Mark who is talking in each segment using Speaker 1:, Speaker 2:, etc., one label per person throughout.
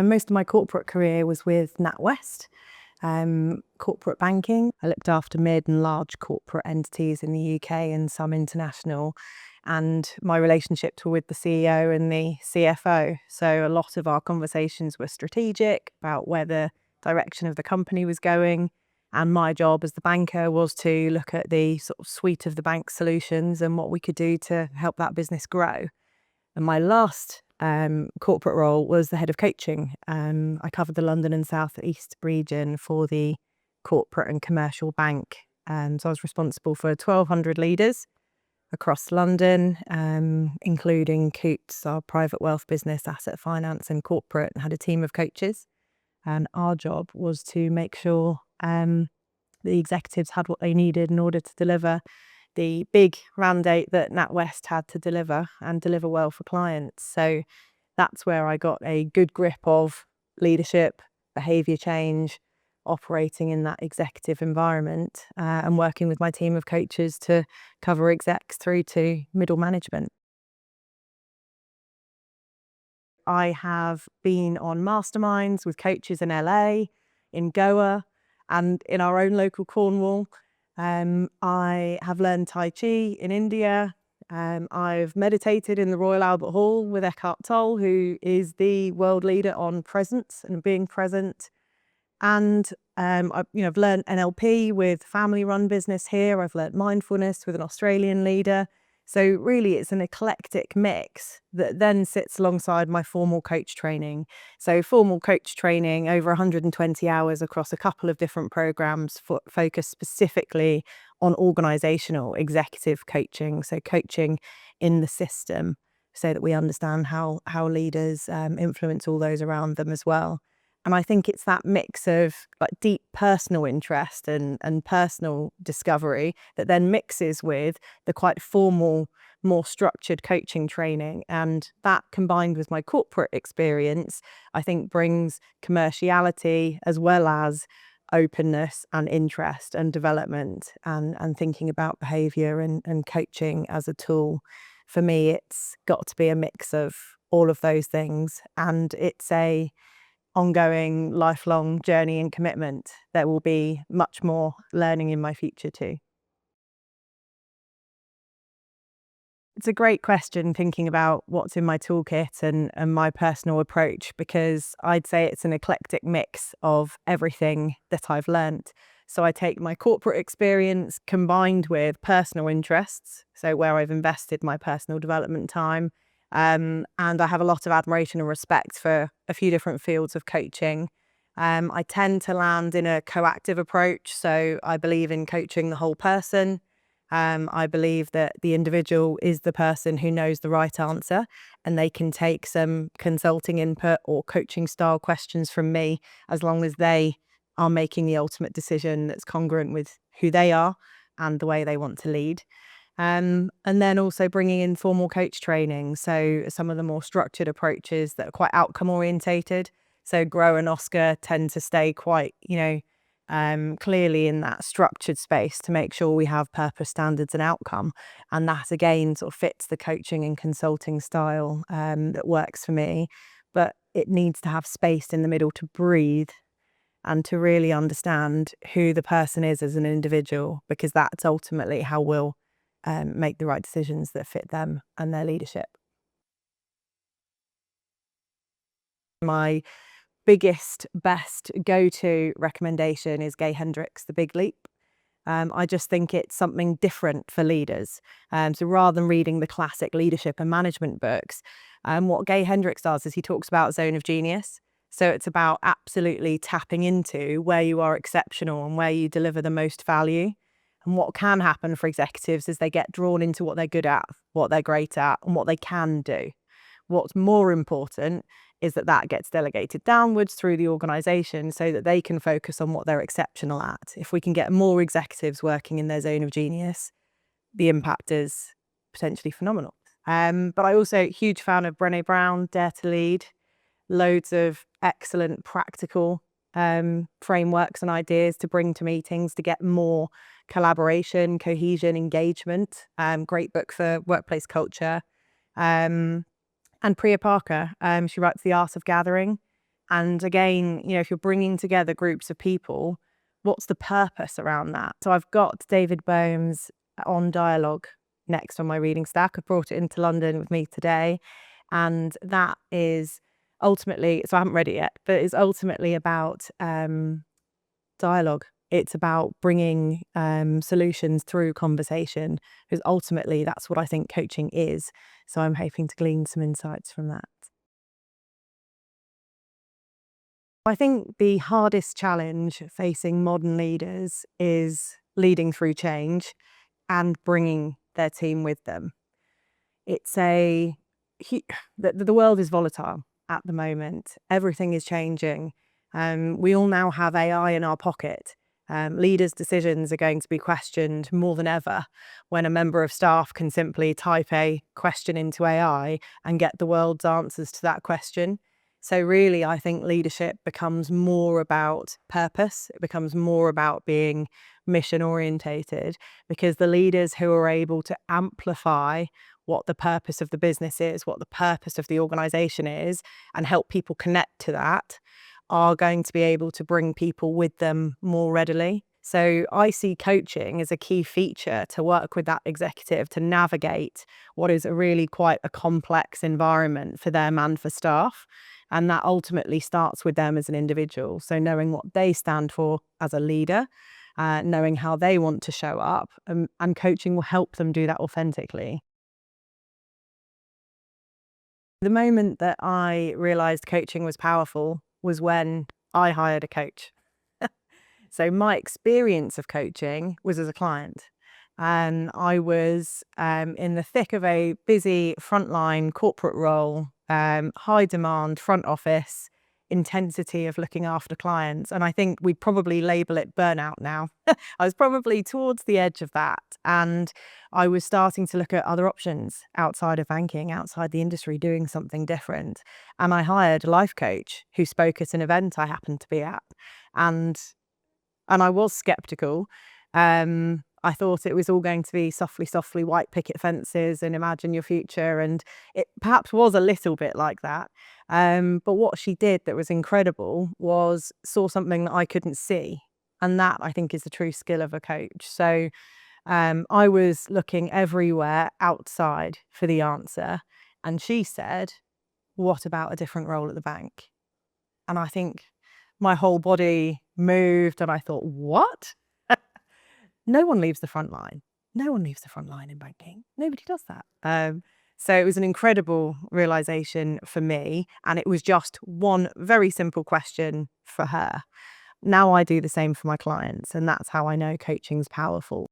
Speaker 1: And most of my corporate career was with NatWest, corporate banking. I looked after mid and large corporate entities in the UK and some international. And my relationships were with the CEO and the CFO. So a lot of our conversations were strategic about where the direction of the company was going. And my job as the banker was to look at the sort of suite of the bank solutions and what we could do to help that business grow. And my last corporate role was the head of coaching. I covered the London and South East region for the corporate and commercial bank. So I was responsible for 1,200 leaders across London, including Coutts, our private wealth business, asset finance and corporate, and had a team of coaches. And our job was to make sure the executives had what they needed in order to deliver the big mandate that NatWest had to deliver and deliver well for clients. So that's where I got a good grip of leadership, behaviour change, operating in that executive environment, and working with my team of coaches to cover execs through to middle management. I have been on masterminds with coaches in LA, in Goa, and in our own local Cornwall. I have learned Tai Chi in India. I've meditated in the Royal Albert Hall with Eckhart Tolle, who is the world leader on presence and being present. And I've learned NLP with family-run business here. I've learned mindfulness with an Australian leader. So really, it's an eclectic mix that then sits alongside my formal coach training. So formal coach training, over 120 hours across a couple of different programs focused specifically on organizational executive coaching. So coaching in the system so that we understand how leaders influence all those around them as well. And I think it's that mix of like deep personal interest and personal discovery that then mixes with the quite formal, more structured coaching training. And that combined with my corporate experience, I think brings commerciality as well as openness and interest and development and thinking about behaviour and coaching as a tool. For me, it's got to be a mix of all of those things. And it's a ongoing, lifelong journey and commitment. There will be much more learning in my future too. It's a great question thinking about what's in my toolkit and my personal approach, because I'd say it's an eclectic mix of everything that I've learnt. So I take my corporate experience combined with personal interests, so where I've invested my personal development time, and I have a lot of admiration and respect for a few different fields of coaching. I tend to land in a coactive approach, so I believe in coaching the whole person. I believe that the individual is the person who knows the right answer, and they can take some consulting input or coaching style questions from me as long as they are making the ultimate decision that's congruent with who they are and the way they want to lead. And then also bringing in formal coach training. So some of the more structured approaches that are quite outcome orientated. So Grow and Oscar tend to stay quite, clearly in that structured space to make sure we have purpose, standards and outcome. And that again sort of fits the coaching and consulting style that works for me. But it needs to have space in the middle to breathe and to really understand who the person is as an individual, because that's ultimately how we'll make the right decisions that fit them and their leadership. My biggest, best go-to recommendation is Gay Hendricks' The Big Leap. I just think it's something different for leaders. So rather than reading the classic leadership and management books, what Gay Hendricks does is he talks about zone of genius. So it's about absolutely tapping into where you are exceptional and where you deliver the most value. And what can happen for executives is they get drawn into what they're good at, what they're great at, and what they can do. What's more important is that that gets delegated downwards through the organisation so that they can focus on what they're exceptional at. If we can get more executives working in their zone of genius, the impact is potentially phenomenal. But I also huge fan of Brené Brown, Dare to Lead. Loads of excellent practical frameworks and ideas to bring to meetings to get more collaboration, cohesion, engagement. Great book for workplace culture. And Priya Parker, she writes The Art of Gathering. And again, if you're bringing together groups of people, what's the purpose around that? So I've got David Boehm's On Dialogue next on my reading stack. I brought it into London with me today. And that is ultimately, so I haven't read it yet, but it's ultimately about dialogue. It's about bringing solutions through conversation, because ultimately that's what I think coaching is. So I'm hoping to glean some insights from that. I think the hardest challenge facing modern leaders is leading through change and bringing their team with them. It's the world is volatile at the moment. Everything is changing. We all now have AI in our pocket. Leaders' decisions are going to be questioned more than ever when a member of staff can simply type a question into AI and get the world's answers to that question. So really, I think leadership becomes more about purpose. It becomes more about being mission orientated, because the leaders who are able to amplify what the purpose of the business is, what the purpose of the organization is, and help people connect to that, are going to be able to bring people with them more readily. So I see coaching as a key feature to work with that executive to navigate what is a really quite a complex environment for them and for staff. And that ultimately starts with them as an individual. So knowing what they stand for as a leader, knowing how they want to show up, and coaching will help them do that authentically. The moment that I realized coaching was powerful was when I hired a coach. So my experience of coaching was as a client. And I was in the thick of a busy frontline corporate role, high demand front office, intensity of looking after clients. And I think we'd probably label it burnout now. I was probably towards the edge of that. And I was starting to look at other options outside of banking, outside the industry, doing something different. And I hired a life coach who spoke at an event I happened to be at. And I was skeptical. I thought it was all going to be softly, softly white picket fences and imagine your future. And it perhaps was a little bit like that. But what she did that was incredible was saw something that I couldn't see. And that, I think, is the true skill of a coach. So I was looking everywhere outside for the answer. And she said, "What about a different role at the bank?" And I think my whole body moved and I thought, what? No one leaves the front line. No one leaves the front line in banking. Nobody does that. So it was an incredible realization for me. And it was just one very simple question for her. Now I do the same for my clients. And that's how I know coaching's powerful.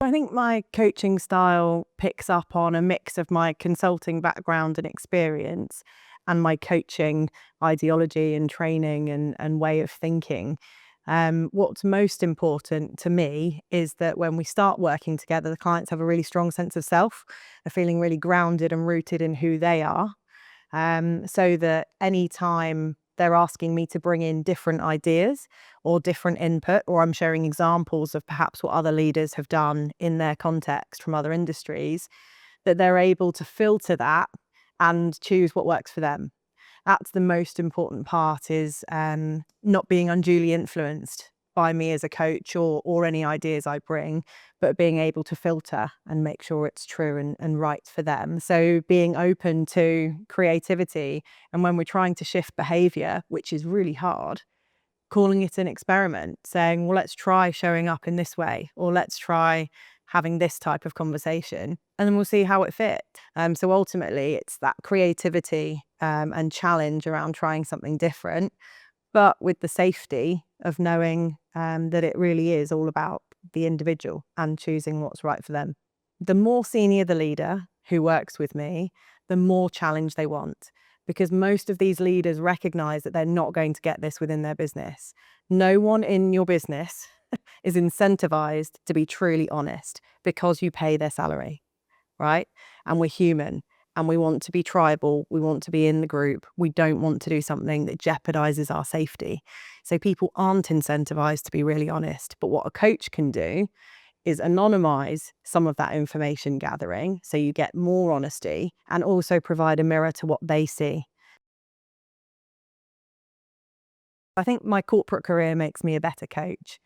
Speaker 1: I think my coaching style picks up on a mix of my consulting background and experience and my coaching ideology and training and way of thinking. What's most important to me is that when we start working together, the clients have a really strong sense of self. They're feeling really grounded and rooted in who they are. So that anytime they're asking me to bring in different ideas or different input, or I'm sharing examples of perhaps what other leaders have done in their context from other industries, that they're able to filter that and choose what works for them. That's the most important part, is not being unduly influenced by me as a coach or any ideas I bring, but being able to filter and make sure it's true and right for them. So being open to creativity, and when we're trying to shift behavior, which is really hard, calling it an experiment, saying, well, let's try showing up in this way, or let's try having this type of conversation, and then we'll see how it fit. So ultimately, it's that creativity and challenge around trying something different, but with the safety of knowing that it really is all about the individual and choosing what's right for them. The more senior the leader who works with me, the more challenge they want, because most of these leaders recognize that they're not going to get this within their business. No one in your business is incentivized to be truly honest because you pay their salary, right? And we're human and we want to be tribal. We want to be in the group. We don't want to do something that jeopardizes our safety. So people aren't incentivized to be really honest. But what a coach can do is anonymize some of that information gathering so you get more honesty, and also provide a mirror to what they see. I think my corporate career makes me a better coach.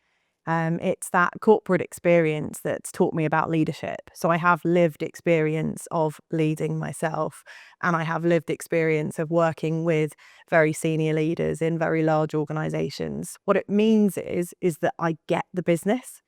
Speaker 1: It's that corporate experience that's taught me about leadership. So I have lived experience of leading myself, and I have lived experience of working with very senior leaders in very large organizations. What it means is that I get the business.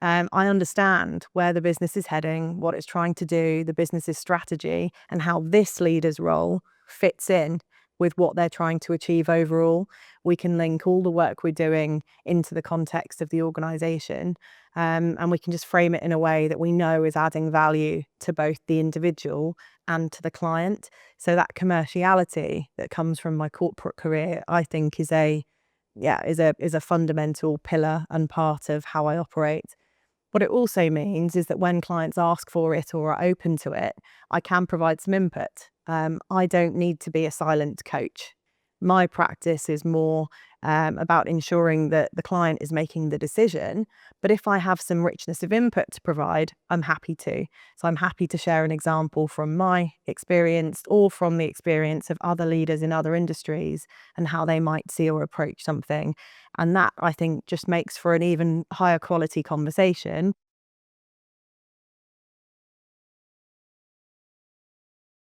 Speaker 1: I understand where the business is heading, what it's trying to do, the business's strategy, and how this leader's role fits in with what they're trying to achieve overall. We can link all the work we're doing into the context of the organization, and we can just frame it in a way that we know is adding value to both the individual and to the client. So that commerciality that comes from my corporate career, I think, is a fundamental pillar and part of how I operate. What it also means is that when clients ask for it or are open to it, I can provide some input. I don't need to be a silent coach. My practice is more about ensuring that the client is making the decision. But if I have some richness of input to provide, I'm happy to. So I'm happy to share an example from my experience or from the experience of other leaders in other industries and how they might see or approach something. And that, I think, just makes for an even higher quality conversation